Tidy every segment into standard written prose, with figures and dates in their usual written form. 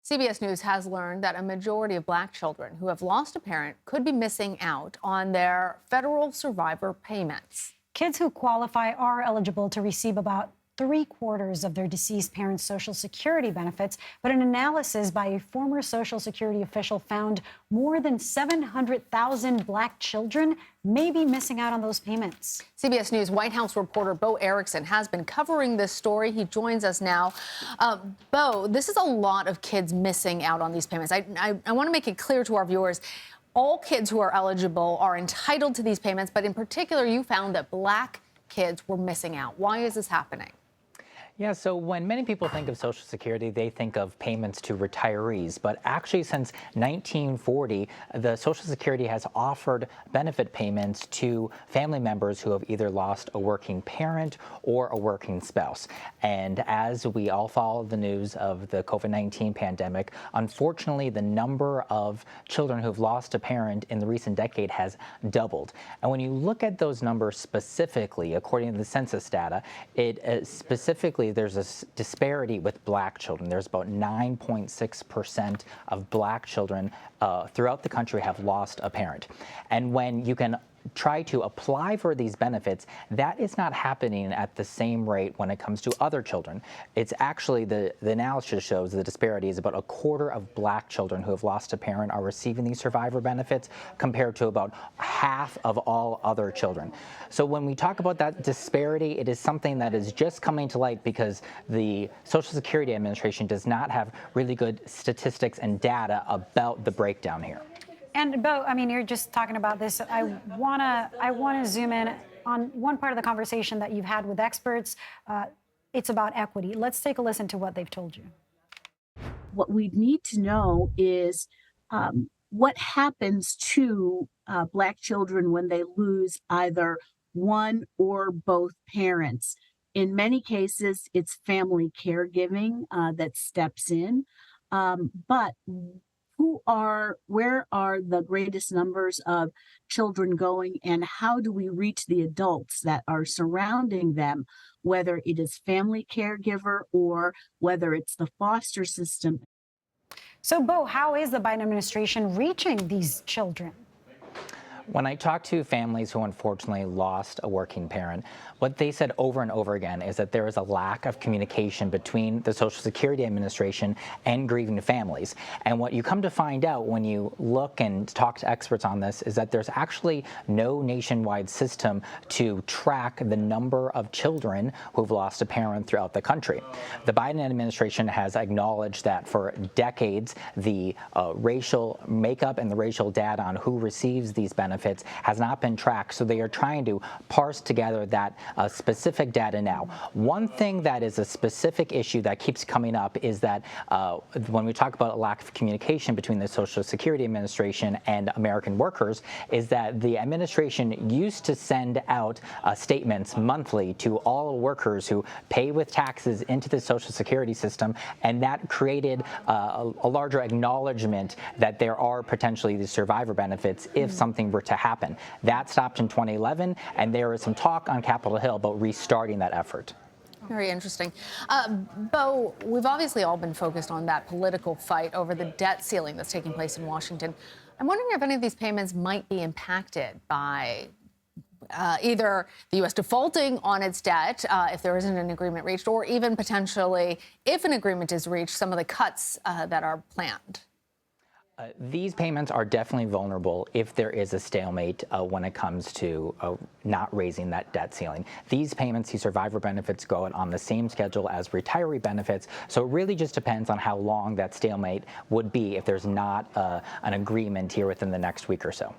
CBS News has learned that a majority of Black children who have lost a parent could be missing out on their federal survivor payments. Kids who qualify are eligible to receive about 3/4 of their deceased parents' Social Security benefits, but an analysis by a former Social Security official found more than 700,000 Black children may be missing out on those payments. CBS News White House reporter Bo Erickson has been covering this story. He joins us now. Bo, this is a lot of kids missing out on these payments. I want to make it clear to our viewers, all kids who are eligible are entitled to these payments, but in particular, you found that Black kids were missing out. Why is this happening? Yeah, so when many people think of Social Security, they think of payments to retirees. But actually, since 1940, the Social Security has offered benefit payments to family members who have either lost a working parent or a working spouse. And as we all follow the news of the COVID-19 pandemic, unfortunately, the number of children who've lost a parent in the recent decade has doubled. And when you look at those numbers specifically, according to the census data, specifically there's a disparity with Black children. There's about 9.6% of Black children throughout the country have lost a parent. And when you can try to apply for these benefits, that is not happening at the same rate when it comes to other children. It's actually, the analysis shows the disparity is about 1/4 of Black children who have lost a parent are receiving these survivor benefits compared to about half of all other children. So when we talk about that disparity, it is something that is just coming to light because the Social Security Administration does not have really good statistics and data about the breakdown here. And Bo, I mean, you're just talking about this. I wanna zoom in on one part of the conversation that you've had with experts. It's about equity. Let's take a listen to what they've told you. What we need to know is what happens to Black children when they lose either one or both parents. In many cases, it's family caregiving that steps in, but where are the greatest numbers of children going, and how do we reach the adults that are surrounding them, whether it is family caregiver or whether it's the foster system? So, Bo, how is the Biden administration reaching these children? When I talk to families who unfortunately lost a working parent, what they said over and over again is that there is a lack of communication between the Social Security Administration and grieving families. And what you come to find out when you look and talk to experts on this is that there's actually no nationwide system to track the number of children who've lost a parent throughout the country. The Biden administration has acknowledged that for decades, the racial makeup and the racial data on who receives these benefits has not been tracked, so they are trying to parse together that specific data now. One thing that is a specific issue that keeps coming up is that when we talk about a lack of communication between the Social Security Administration and American workers, is that the administration used to send out statements monthly to all workers who pay with taxes into the Social Security system, and that created a larger acknowledgement that there are potentially these survivor benefits if something were to happen. That stopped in 2011, and there is some talk on Capitol Hill about restarting that effort. Very interesting. Bo, we've obviously all been focused on that political fight over the debt ceiling that's taking place in Washington. I'm wondering if any of these payments might be impacted by either the U.S. defaulting on its debt, if there isn't an agreement reached, or even potentially, if an agreement is reached, some of the cuts that are planned. These payments are definitely vulnerable if there is a stalemate when it comes to not raising that debt ceiling. These payments, these survivor benefits, go out on the same schedule as retiree benefits, so it really just depends on how long that stalemate would be if there's not an agreement here within the next week or so.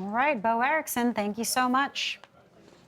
All right, Bo Erickson, thank you so much.